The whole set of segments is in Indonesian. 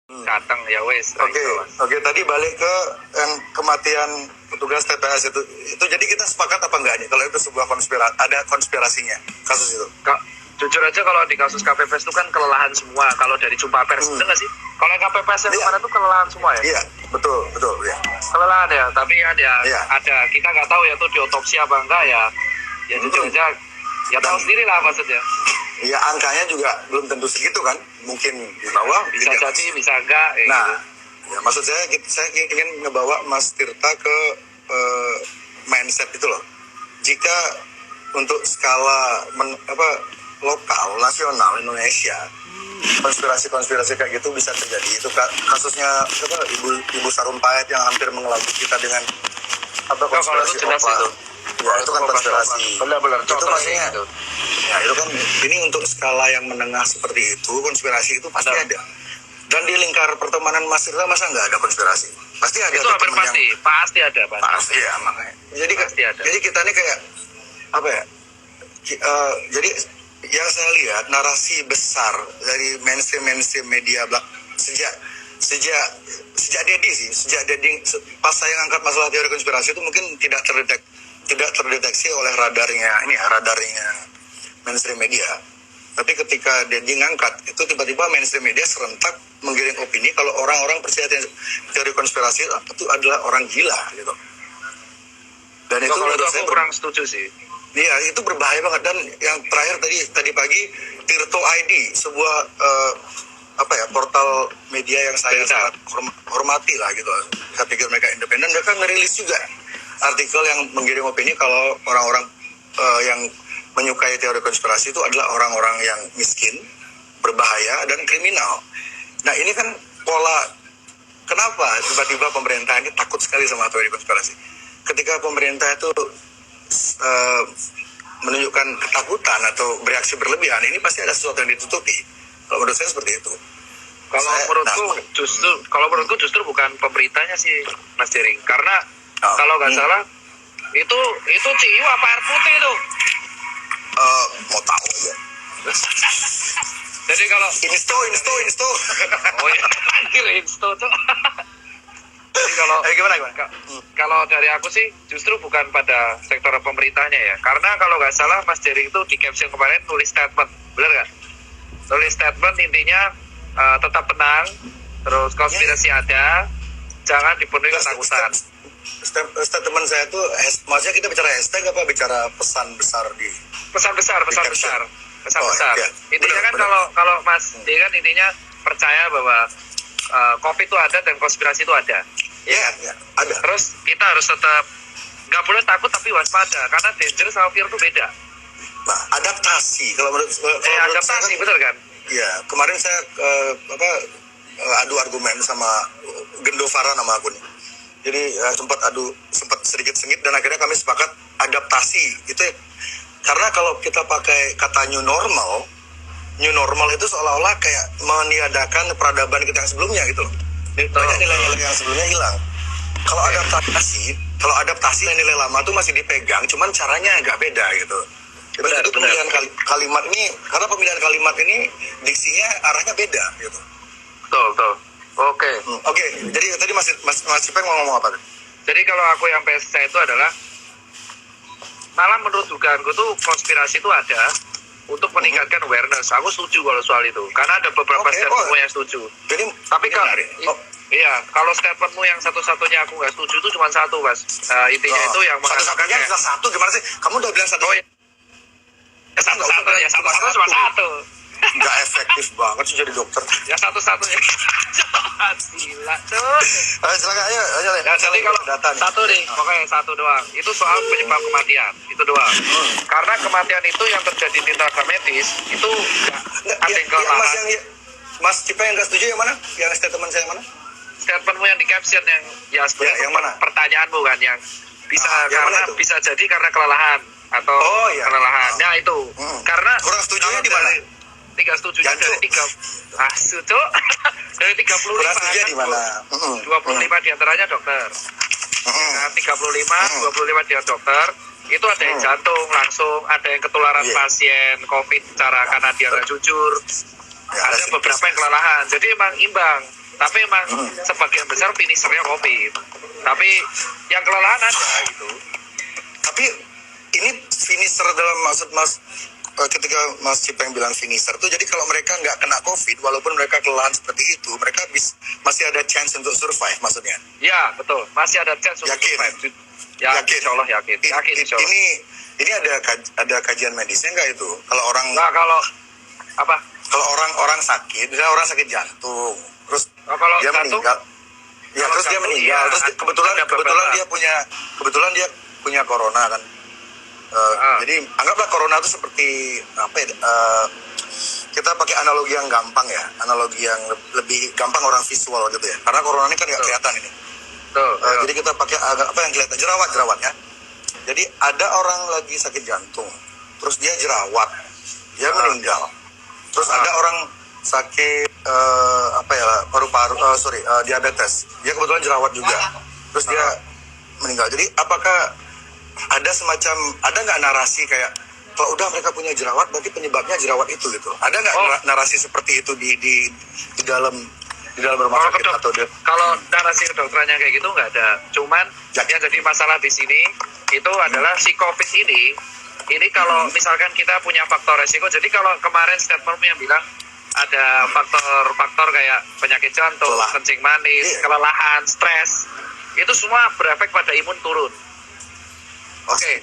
Kateng ya wes. Oke. Tadi balik ke yang kematian petugas TPS itu jadi kita sepakat apa enggak nih kalau itu sebuah ada konspirasinya kasus itu? Jujur aja kalau di kasus KPPS itu kan kelelahan semua. Kalau dari jumpa pers, bener nggak sih? Kalau yang KPPS yang kemarin itu kelelahan semua ya? Iya, betul ya. Kelelahan ya, tapi kan ya ada, kita nggak tahu ya tuh diotopsi apa enggak ya. Ya jujur aja, ya tahu sendiri lah maksudnya. Iya, angkanya juga belum tentu segitu kan, mungkin di bawah. Bisa jadi, bisa enggak. Nah, gitu. ya maksud saya ingin ngebawa Mas Tirta ke mindset itu loh. Jika untuk skala lokal, nasional Indonesia, konspirasi kayak gitu bisa terjadi. Itu kasusnya Ibu Sarumpait yang hampir mengelabui kita dengan konspirasi itu. Ya, itu kan konspirasi. Benar-benar. Itu maksudnya. Ya, itu kan ini untuk skala yang menengah seperti itu, konspirasi itu pasti ada. Dan di lingkar pertemanan Mas Tirta masa nggak ada konspirasi? Pasti ada. Itu hampir pasti ada. Pasti ya, makanya. Jadi pasti ada. Jadi kita ini kayak apa ya? Jadi yang saya lihat narasi besar dari mainstream media sejak Dedi pas saya ngangkat masalah teori konspirasi itu mungkin tidak terdeteksi oleh radarnya mainstream media. Tapi ketika Dedi ngangkat itu tiba-tiba mainstream media serentak menggiring opini kalau orang-orang percaya teori konspirasi itu adalah orang gila gitu. Dan itu kalau itu aku kurang setuju sih. Iya, itu berbahaya banget. Dan yang terakhir tadi pagi Tirto ID, sebuah portal media yang saya sangat hormati lah gitu. Saya pikir mereka independen, mereka ngerilis juga artikel yang menggiring opini kalau orang-orang yang menyukai teori konspirasi itu adalah orang-orang yang miskin, berbahaya, dan kriminal. Nah, ini kan pola kenapa tiba-tiba pemerintah ini takut sekali sama teori konspirasi. Ketika pemerintah itu menunjukkan ketakutan atau bereaksi berlebihan, ini pasti ada sesuatu yang ditutupi. Kalau menurut saya seperti itu. Kalau menurutku justru bukan pemerintahnya sih, Mas Jering. Karena kalau nggak salah itu ciu apa air putih itu? Mau tahu aja. Jadi kalau insto. Oh iya, insto tuh. Jadi gimana? Kalau dari aku sih justru bukan pada sektor pemerintahnya ya. Karena kalau nggak salah Mas Jering itu di caption kemarin tulis statement, benar nggak? Tulis statement intinya tetap tenang, terus konspirasi ada, jangan dipenuhi ketakutan. Statement saya itu, maksudnya kita bicara hashtag apa bicara pesan besar di? Pesan besar. Iya. Intinya kan kalau Mas dia kan intinya percaya bahwa COVID itu ada dan konspirasi itu ada. Ya, ada. Terus kita harus tetap nggak boleh takut tapi waspada karena danger sama fear itu beda. Nah, adaptasi kalau menurut adaptasi saya, betul kan? Ya, kemarin saya adu argumen sama Gendovara nama akunnya. Jadi sempat sedikit sengit dan akhirnya kami sepakat adaptasi itu karena kalau kita pakai kata new normal itu seolah-olah kayak meniadakan peradaban kita yang sebelumnya gitu loh. Banyak nilai-nilai yang sebelumnya hilang. Kalau adaptasi nilai lama tuh masih dipegang, cuman caranya agak beda gitu. Benar. Pemilihan kalimat ini, karena pemilihan kalimat ini diksinya arahnya beda gitu. Betul. Oke. Jadi tadi Mas Cipeng mau ngomong apa? Jadi kalau aku yang saya itu adalah malah menurut dugaanku tuh konspirasi itu ada untuk meningkatkan awareness. Aku setuju kalau soal itu. Karena ada beberapa statementmu yang setuju. Jadi, tapi kalau statementmu yang satu-satunya aku nggak setuju itu cuma satu, Mas. Intinya itu yang satu-satunya bisa satu. Gimana sih? Kamu udah bilang satu. Satu-satunya cuma satu. Nggak efektif banget sih jadi dokter. Ya satu-satunya. Gila tuh. Silakan ayo. Jadi kalau satu nih, pokoknya satu doang. Itu soal penyebab kematian. Itu doang. Karena kematian itu yang terjadi di tenaga medis itu ada yang kelelahan. Mas Cipeng yang nggak setuju yang mana? Yang statement saya yang mana? Statementmu yang di caption yang sebenarnya yang mana? Pertanyaanmu kan yang bisa bisa jadi karena kelelahan atau kelelahan. Nah itu karena kurang setujunya di mana? Tiga setuju dari 3 dari 35 di mana? 25 diantaranya dokter. 35 25 dia dokter. Itu ada yang jantung langsung, ada yang ketularan pasien COVID karena dia nggak jujur. Ada beberapa yang kelelahan. Jadi emang imbang. Tapi emang sebagian besar finishernya COVID. Tapi yang kelelahan ada gitu. Tapi ini finisher dalam maksud Mas, ketika Mas Cipeng bilang finisher tuh, jadi kalau mereka nggak kena COVID, walaupun mereka kelelahan seperti itu, mereka masih ada chance untuk survive maksudnya? Ya betul, masih ada chance untuk Yakin? survive. Ya, Yakin? insya Allah yakin. Yakin insya Allah. Ini ada kajian medisnya nggak itu? Kalau orang Nah kalau apa? kalau orang sakit, misalnya orang sakit jantung, terus Kalau dia jantung, meninggal, ya kalau terus dia jantung, meninggal, ya, terus ada kebetulan beberapa. dia punya corona kan. Jadi anggaplah corona itu seperti apa ya? Kita pakai analogi yang gampang ya, analogi yang lebih gampang orang visual gitu ya. Karena corona ini kan nggak kelihatan ini. Jadi kita pakai apa yang kelihatan, jerawat ya. Jadi ada orang lagi sakit jantung, terus dia jerawat, dia meninggal. Terus ada orang sakit paru-paru, diabetes, dia kebetulan jerawat juga, terus dia meninggal. Jadi apakah ada nggak narasi kayak kalau udah mereka punya jerawat berarti penyebabnya jerawat itu gitu? Ada nggak narasi seperti itu di dalam rumah sakit atau kalau narasi kedokterannya kayak gitu nggak ada. Cuman yang jadi masalah di sini itu adalah si COVID ini kalau misalkan kita punya faktor resiko. Jadi kalau kemarin statement yang bilang ada faktor-faktor kayak penyakit jantung, kencing manis, kelelahan, stres, itu semua berefek pada imun turun. Oke,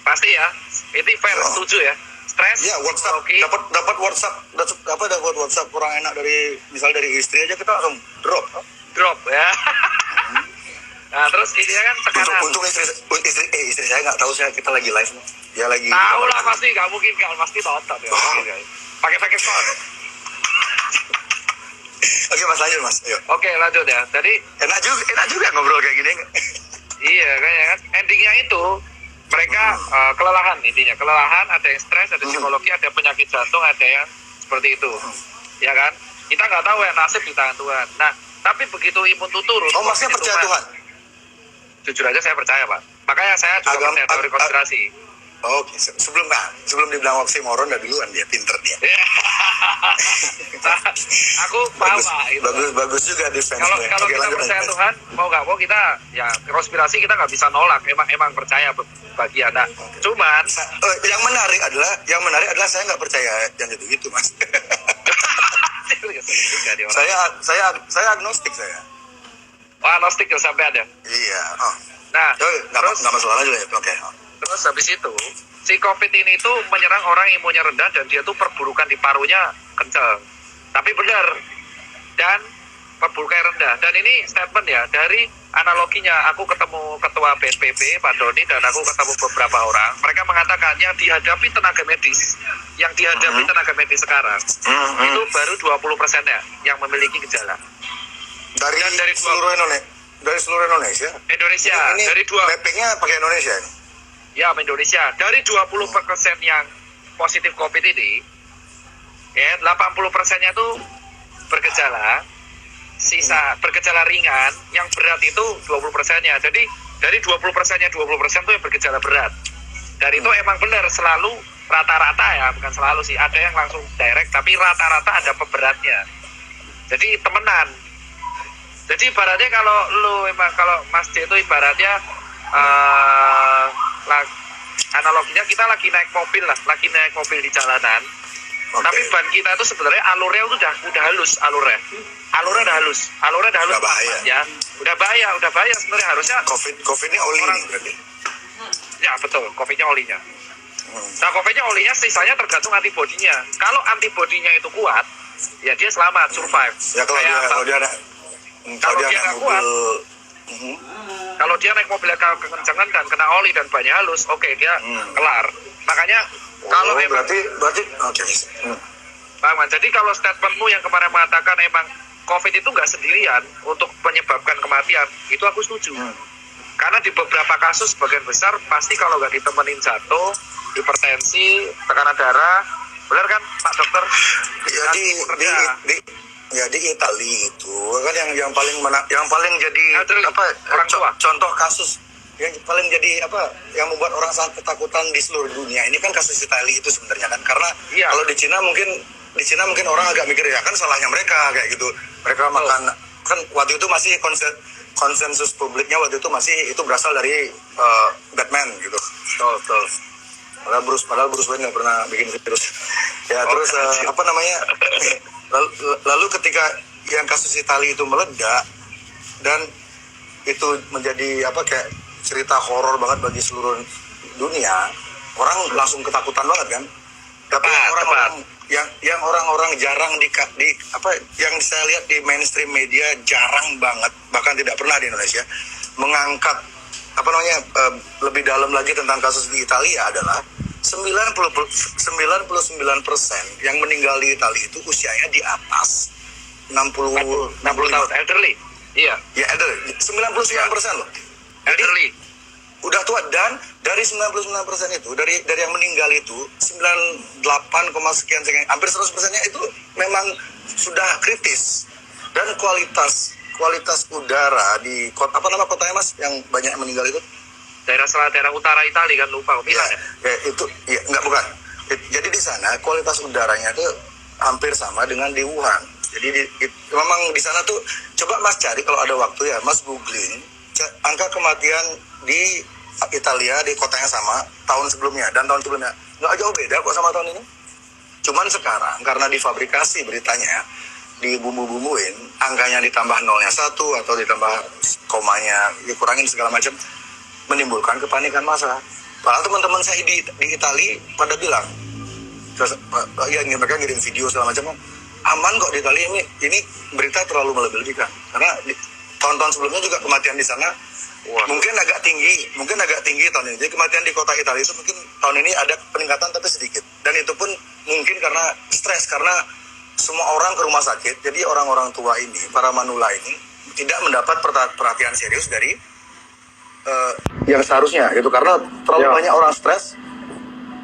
pasti ya. Itu fair, setuju ya. Stres. Ya, WhatsApp. Dapat WhatsApp kurang enak dari istri aja kita langsung drop ya. Nah, terus ini kan tekanan. Untung istri saya nggak tahu kita lagi live. Dia lagi. Tahu lah pasti, nggak mungkin pasti nonton ya. Pakai call. Oke Mas, lanjut Mas. Ayo. Oke, lanjut ya. Tadi enak juga ngobrol kayak gini. Iya, kayaknya kan endingnya itu mereka kelelahan, intinya kelelahan, ada yang stres, ada psikologi, ada penyakit jantung, ada yang seperti itu, ya kan? Kita nggak tahu ya, nasib di tangan Tuhan. Nah, tapi begitu imun tuh turun. Masnya percaya Tuhan? Jujur aja saya percaya, Pak. Makanya saya juga percaya teori konspirasi. Oke, sebelum dibilang oksimoron dah duluan dia, pinter dia. Aku paham Pak. Bagus juga defense. Kalau kita percaya Tuhan, mau nggak mau kita ya konspirasi kita nggak bisa nolak. Emang percaya bagian. Nah, cuman yang menarik adalah saya nggak percaya yang gitu Mas. saya agnostik saya. Oh, agnostik ya sampai ada. Iya. Nah, terus nggak masalah aja ya. Oke. Terus habis itu, si COVID ini tuh menyerang orang imunnya rendah dan dia tuh perburukan di parunya kenceng. Tapi benar. Dan perburukan rendah. Dan ini statement ya, dari analoginya aku ketemu ketua BNPB, Pak Doni, dan aku ketemu beberapa orang. Mereka mengatakan yang dihadapi tenaga medis, tenaga medis sekarang, itu baru 20%-nya yang memiliki gejala. Dari seluruh Indonesia? Indonesia. Ini dari mappingnya pakai Indonesia ini? Ya, Indonesia. Dari 20% yang positif COVID ini, ya 80%-nya tuh bergejala, sisa bergejala ringan, yang berat itu 20%-nya. Jadi dari 20%-nya 20% tuh yang bergejala berat. Dan itu emang benar selalu rata-rata ya, bukan selalu sih. Ada yang langsung direct, tapi rata-rata ada pemberatnya. Jadi temenan. Jadi ibaratnya kalau Mas J itu ibaratnya analoginya kita lagi naik mobil di jalanan. Okay. Tapi ban kita itu sebenarnya alurnya itu udah halus alurnya udah bahaya ya, udah bahaya sebenarnya. Harusnya COVID ini oli ini berarti. Ya betul, COVID-nya olinya. Nah, COVID-nya olinya sisanya tergantung antibodinya. Kalau antibodinya itu kuat, ya dia selamat, survive. Ya kalau dia nggak kuat, kalau dia naik mobil kekencangan dan kena oli dan banyak halus, oke, dia kelar. Makanya kalau berarti Bang, jadi kalau statementmu yang kemarin mengatakan emang COVID itu nggak sendirian untuk menyebabkan kematian, itu aku setuju. Karena di beberapa kasus sebagian besar pasti kalau nggak ditemenin jatuh, hipertensi, tekanan darah, benar kan Pak Dokter? Ya di Italia itu kan yang paling jadi orang tua. Contoh kasus yang paling jadi yang membuat orang sangat ketakutan di seluruh dunia ini kan kasus Italia itu sebenarnya kan, karena kalau di Cina mungkin orang agak mikir ya kan salahnya mereka kayak gitu, mereka makan kan waktu itu masih konsensus publiknya waktu itu masih itu berasal dari Batman gitu. Betul. Padahal Bruce Wayne nggak pernah bikin virus. Ya terus apa namanya? Lalu ketika yang kasus Itali itu meledak dan itu menjadi apa kayak cerita horor banget bagi seluruh dunia, orang langsung ketakutan banget kan. Tapi orang-orang yang orang-orang jarang di apa yang saya lihat di mainstream media jarang banget, bahkan tidak pernah di Indonesia mengangkat apa namanya lebih dalam lagi tentang kasus di Italia adalah 99% yang meninggal di Italia itu usianya di atas 60 tahun, elderly. Iya. Ya, elderly. 99% loh. Elderly. Udah tua, dan dari 99% itu dari yang meninggal itu 98, sekian hampir 100%-nya itu memang sudah kritis. Dan kualitas udara di kota, apa nama kotanya Mas yang banyak yang meninggal itu? Daerah utara Italia kan, lupa Milan ya. Itu ya enggak, bukan. Jadi di sana kualitas udaranya itu hampir sama dengan di Wuhan. Jadi memang di sana tuh coba Mas cari kalau ada waktu ya, Mas googling angka kematian di Italia di kota yang sama tahun sebelumnya dan tahun sebelumnya nggak jauh beda kok sama tahun ini. Cuman sekarang karena difabrikasi beritanya, dibumbu-bumbuin, angkanya ditambah nolnya 1 atau ditambah komanya dikurangin segala macam, menimbulkan kepanikan massa. Padahal teman-teman saya di Italia pada bilang, ya mereka ngirim video segala macam, aman kok di Italia, ini berita terlalu melebih-lebihkan. Karena tahun-tahun sebelumnya juga kematian di sana mungkin agak tinggi tahun ini. Jadi kematian di kota Italia itu mungkin tahun ini ada peningkatan tapi sedikit. Dan itu pun mungkin karena stres, karena semua orang ke rumah sakit. Jadi orang-orang tua ini, para manula ini tidak mendapat perhatian serius dari yang seharusnya gitu, karena terlalu banyak orang stres.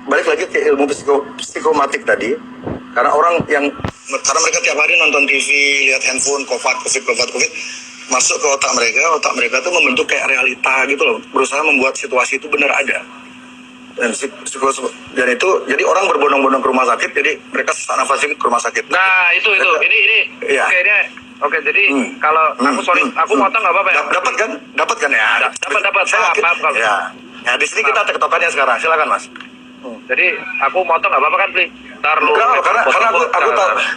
Balik lagi ke ilmu psikomatik tadi, karena mereka tiap hari nonton TV, lihat handphone, covid, masuk ke otak mereka tuh membentuk kayak realita gitu loh, berusaha membuat situasi itu benar ada. Dan itu jadi orang berbondong-bondong ke rumah sakit, jadi mereka sesak nafas ke rumah sakit. Nah itu ini ya. Oke, jadi kalau aku motong nggak apa-apa ya? Dapat kan ya? Dapat. Maaf kalau. Ya di sini kita tektokannya sekarang, silakan Mas. Jadi aku motong nggak apa-apa kan, Pli?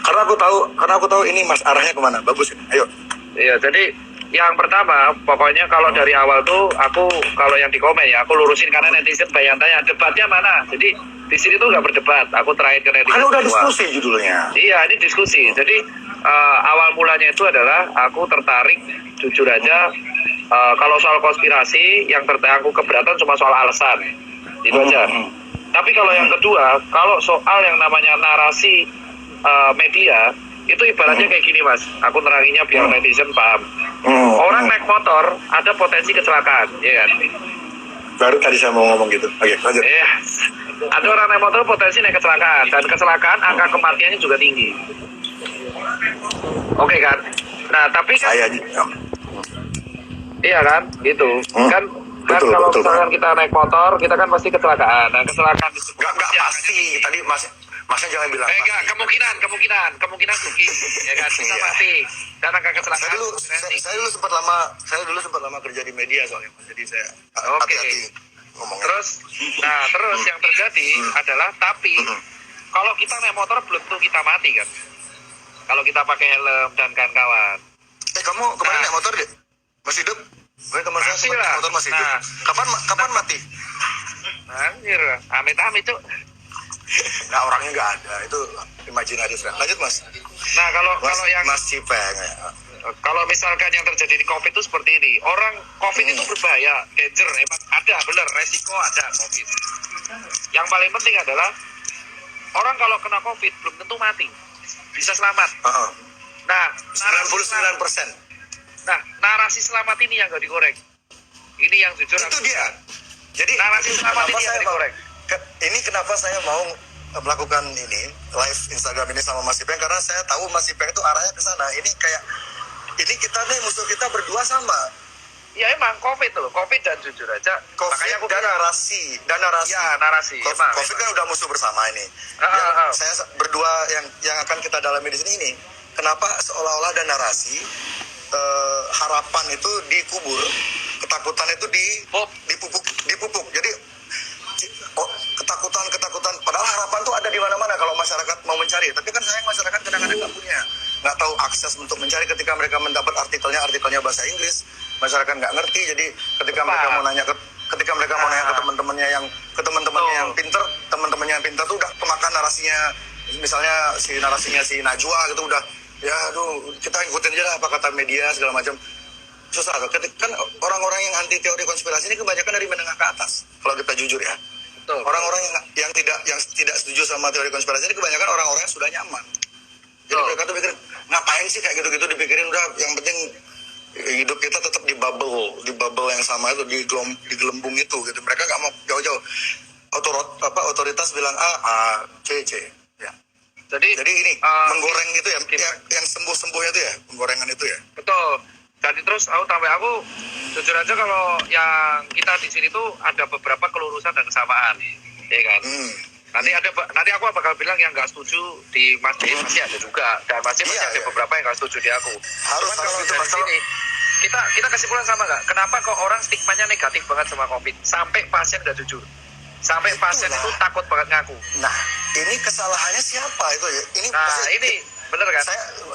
Karena aku tahu ini Mas arahnya kemana, bagus ini. Ayo. Iya, jadi yang pertama pokoknya kalau dari awal tuh aku kalau yang di komen ya aku lurusin karena netizen banyak tanya debatnya mana. Jadi di sini tuh nggak berdebat, aku terakhir ke netizen. Kan udah diskusi judulnya. Iya, ini diskusi. Jadi awal mulanya itu adalah aku tertarik jujur aja kalau soal konspirasi yang aku keberatan cuma soal alasan itu aja. Tapi kalau yang kedua, kalau soal yang namanya narasi media itu ibaratnya kayak gini Mas, aku neranginya biar netizen paham. Orang naik motor ada potensi kecelakaan, ya kan? Baru tadi saya mau ngomong gitu. Oke, lanjut. Ada orang naik motor potensi naik kecelakaan, dan kecelakaan angka kematiannya juga tinggi. Oke kan? Nah tapi kan iya kan, gitu. Kan kalau misalkan kita naik motor, kita kan pasti kecelakaan. Nah kecelakaan itu nggak pasti. Tadi Masnya jangan bilang. Enggak, kemungkinan mungkin, ya kan, bisa mati. Dan angka kecelakaan. Saya dulu sempat lama kerja di media soalnya, jadi saya hati-hati ngomongnya. Terus yang terjadi adalah tapi kalau kita naik motor belum tentu kita mati kan. Kalau kita pakai helm dan kawan-kawan. Kamu kemarin naik motor deh? Masih hidup? Teman saya naik motor masih hidup. Kapan mati? Anjir, amit-amit tuh. Nah orangnya nggak ada, itu imajinatif. Lanjut Mas. Nah kalau yang Mas Cipeng ya. Kalau misalkan yang terjadi di COVID itu seperti ini, orang COVID itu berbahaya, danger, emang ada, bener, resiko ada COVID. Yang paling penting adalah orang kalau kena COVID belum tentu mati, bisa selamat. Nah 99%. Nah narasi selamat ini yang nggak digoreng. Ini yang jujur. Itu dia. Jadi narasi selamat ini yang digoreng. Ini kenapa saya mau melakukan ini live Instagram ini sama Mas Ipeng, karena saya tahu Mas Ipeng itu arahnya ke sana. Ini kayak ini kita nih musuh kita berdua sama. Ya emang COVID loh, COVID dan jujur aja. Makanya aku dan narasi. Ya narasi. COVID kan udah musuh bersama ini. Saya berdua yang akan kita dalami di sini ini. Kenapa seolah-olah ada narasi harapan itu dikubur, ketakutan itu dipupuk. Jadi ketakutan padahal harapan tuh ada di mana-mana kalau masyarakat mau mencari, tapi kan sayang masyarakat kadang-kadang nggak tahu akses untuk mencari. Ketika mereka mendapat artikelnya bahasa Inggris, masyarakat nggak ngerti. Jadi ketika mereka mau nanya ke teman-temannya yang pinter, teman-temannya yang pinter tuh udah kemakan narasinya, misalnya narasinya si Najwa gitu, udah ya aduh kita ikutin aja lah apa kata media segala macam. Susah kan orang-orang yang anti teori konspirasi ini kebanyakan dari menengah ke atas kalau kita jujur ya. Betul. Orang-orang yang tidak setuju sama teori konspirasi ini kebanyakan orang-orang yang sudah nyaman. Jadi mereka tuh pikir ngapain sih kayak gitu-gitu dipikirin, udah yang penting hidup kita tetap di bubble yang sama itu, di gelembung itu gitu. Mereka nggak mau jauh-jauh. Otoritas bilang A, C. Ya. Jadi ini menggoreng itu ya, yang sembuh-sembuhnya itu ya, penggorengan itu ya. Betul. Jadi terus aku jujur aja kalau yang kita di sini tuh ada beberapa kelurusan dan kesamaan, ya kan. Nanti aku bakal bilang yang nggak setuju di Mas Dewi masih ada juga, dan masih ada beberapa yang nggak setuju di aku. Harus kalau itu dari sini kita kesimpulan sama nggak? Kenapa kok orang stigmanya negatif banget sama COVID sampai pasien nggak jujur, sampai pasien itu takut banget ngaku. Nah, ini kesalahannya siapa itu ya? Ini bener kan?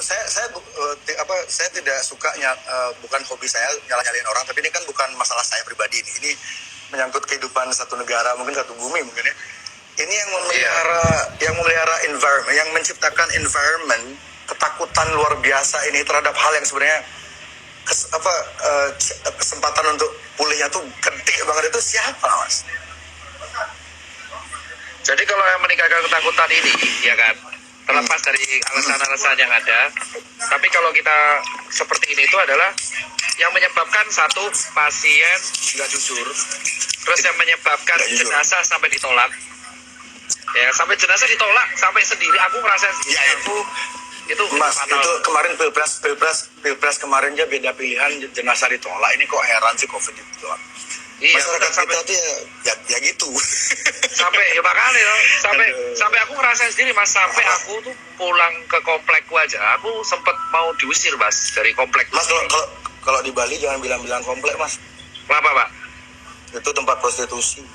Saya tidak suka bukan hobi saya nyala-nyalain orang, tapi ini kan bukan masalah saya pribadi ini menyangkut kehidupan satu negara, mungkin satu bumi mungkin ya. Ini yang memelihara environment, yang menciptakan environment ketakutan luar biasa ini terhadap hal yang sebenarnya kesempatan untuk pulihnya tuh gede banget, itu siapa, Mas? Jadi kalau yang meningkatkan ketakutan ini, ya kan, terlepas dari alasan-alasan yang ada, tapi kalau kita seperti ini itu adalah yang menyebabkan satu, pasien nggak jujur, terus yang menyebabkan jenazah sampai ditolak, ya sampai jenazah ditolak, sampai sendiri aku ngerasain sendiri, itu Mas, itu kemarin pilpres kemarin aja beda pilihan, jenazah ditolak. Ini kok heran sih COVID ditolak. Iya, masyarakat kita tuh ya gitu. Sampai aku ngerasain sendiri, Mas, sampai aku tuh pulang ke komplekku aja, aku sempet mau diusir, Mas, dari komplek. Mas, kalau di Bali jangan bilang komplek, Mas. Kenapa, Pak? Itu tempat prostitusi.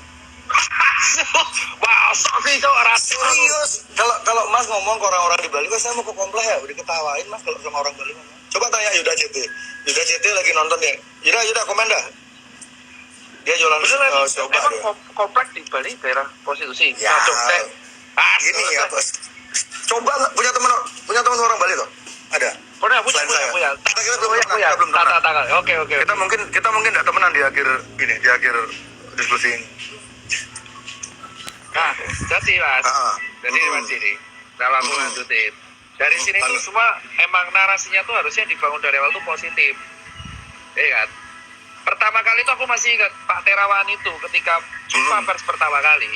Wah, itu serius. Kalau Mas ngomong ke orang-orang di Bali, saya mau ke komplek ya, udah ketawain Mas kalau sama orang Bali ngomong. Coba tanya Yuda CT lagi nonton ya. Yuda komen dah. Dia jualan coba dia. Komplek di Bali daerah prostitusi. Ya. Gini ya, Bos. Coba punya teman orang Bali tuh? Ada. Punya. Kita belum pernah. Oke. Kita mungkin enggak temenan di akhir diskusi ini. Nah, jadi Mas. Jadi Mas ini. Kalau aku lanjutin. Dari sini tuh semua emang narasinya tuh harusnya dibangun dari awal tuh positif. Iya kan? Pertama kali itu aku masih ingat Pak Terawan itu ketika jumpa pers pertama kali.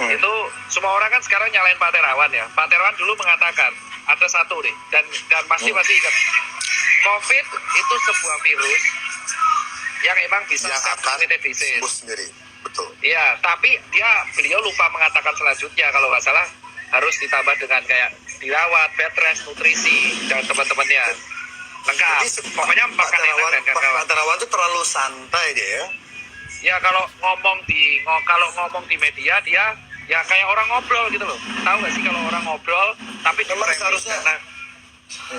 Itu semua orang kan sekarang nyalain Pak Terawan ya. Pak Terawan dulu mengatakan ada satu nih, dan masih ingat, COVID itu sebuah virus yang emang bisa self-limited disease. Sendiri. Betul. Iya, tapi beliau lupa mengatakan selanjutnya kalau nggak salah harus ditambah dengan kayak dirawat, bed rest, nutrisi dan teman-temannya lengkap. Jadi, pokoknya makan enak dan kawan-kawan. Pak Terawan itu terlalu santai dia ya. Ya kalau ngomong di media dia ya kayak orang ngobrol gitu loh. Tahu nggak sih kalau orang ngobrol tapi memang seharusnya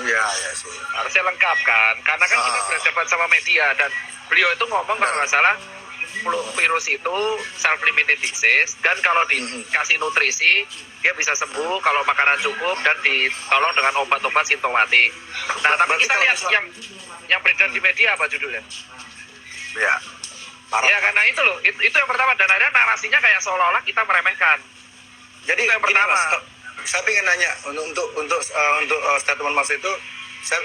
iya sih. Harusnya lengkap kan, karena kan kita berhadapan sama media, dan beliau itu ngomong kalau nggak salah virus itu self-limited disease, dan kalau dikasih nutrisi dia bisa sembuh kalau makanan cukup dan ditolong dengan obat-obat simptomatik. Nah, tapi kita lihat yang beredar di media apa judulnya? Ya. Ya karena itu loh, itu yang pertama, dan ada narasinya kayak seolah-olah kita meremehkan. Jadi itu yang pertama. Saya ingin nanya untuk statement Mas itu, saya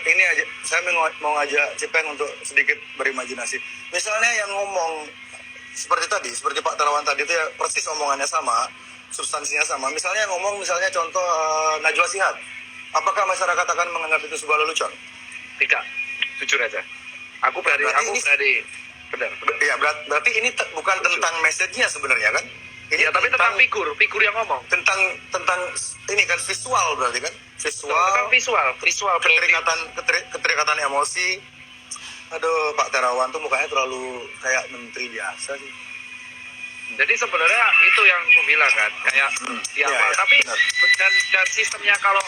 mau ngajak Cipeng untuk sedikit berimajinasi. Misalnya yang ngomong seperti Pak Terawan tadi itu ya persis omongannya sama, substansinya sama. Misalnya contoh Najwa Shihab, apakah masyarakat akan menganggap itu sebuah lelucon? Tidak, jujur aja. Aku berani. Benar. Ya, berarti ini bukan tentang message-nya sebenarnya kan? Ini tapi tentang figur yang ngomong. Tentang ini kan visual berarti kan? visual, visual branding. keterikatan emosi. Aduh, Pak Terawan tuh mukanya terlalu kayak menteri biasa sih. Jadi sebenarnya itu yang aku bilang kan, kayak di awal. Tapi dan sistemnya kalau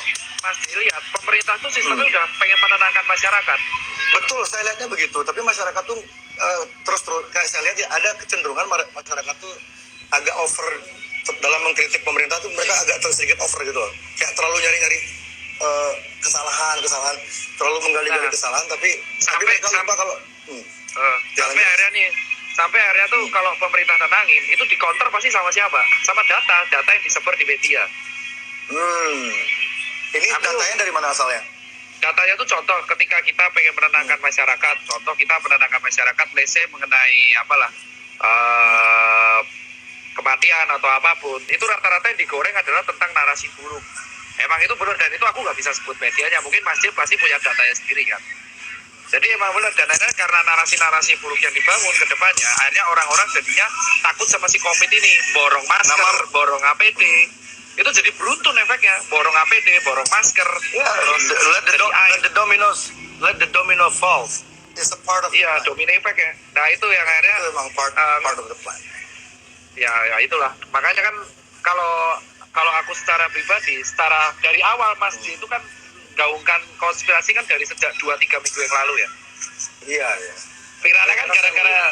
Mas lihat, pemerintah tuh sistemnya udah pengen menenangkan masyarakat. Betul, saya lihatnya begitu. Tapi masyarakat tuh terus kayak saya lihat ya ada kecenderungan masyarakat tuh agak over dalam mengkritik pemerintah tuh, mereka agak sedikit over gitu loh. Kayak terlalu nyari-nyari kesalahan, terlalu menggali-gali kesalahan, tapi mereka lupa kalau sampai akhirnya tuh kalau pemerintah tenangin itu di counter pasti sama siapa? Sama data yang disebar di media. Ini datanya dari mana asalnya? Datanya tuh contoh ketika kita pengen menenangkan masyarakat, contoh kita menenangkan masyarakat, let's say mengenai apalah kematian atau apapun, itu rata-rata yang digoreng adalah tentang narasi buruk. Emang itu benar, dan itu aku nggak bisa sebut medianya, mungkin Mas Jil pasti punya datanya sendiri kan. Jadi emang benar, dan akhirnya karena narasi-narasi buruk yang dibangun ke depannya, akhirnya orang-orang jadinya takut sama si COVID ini, borong masker, borong APD. Itu jadi beruntun efeknya, borong APD, borong masker. Let the domino fall. It's a part of the plan. Domino effect ya. Nah itu yang akhirnya itu memang part of the plan. Ya itulah. Makanya kan kalau aku secara pribadi, secara dari awal Mas J itu kan gaungkan konspirasi kan dari sejak 2-3 minggu yang lalu ya. Iya. Viralnya kan gara-gara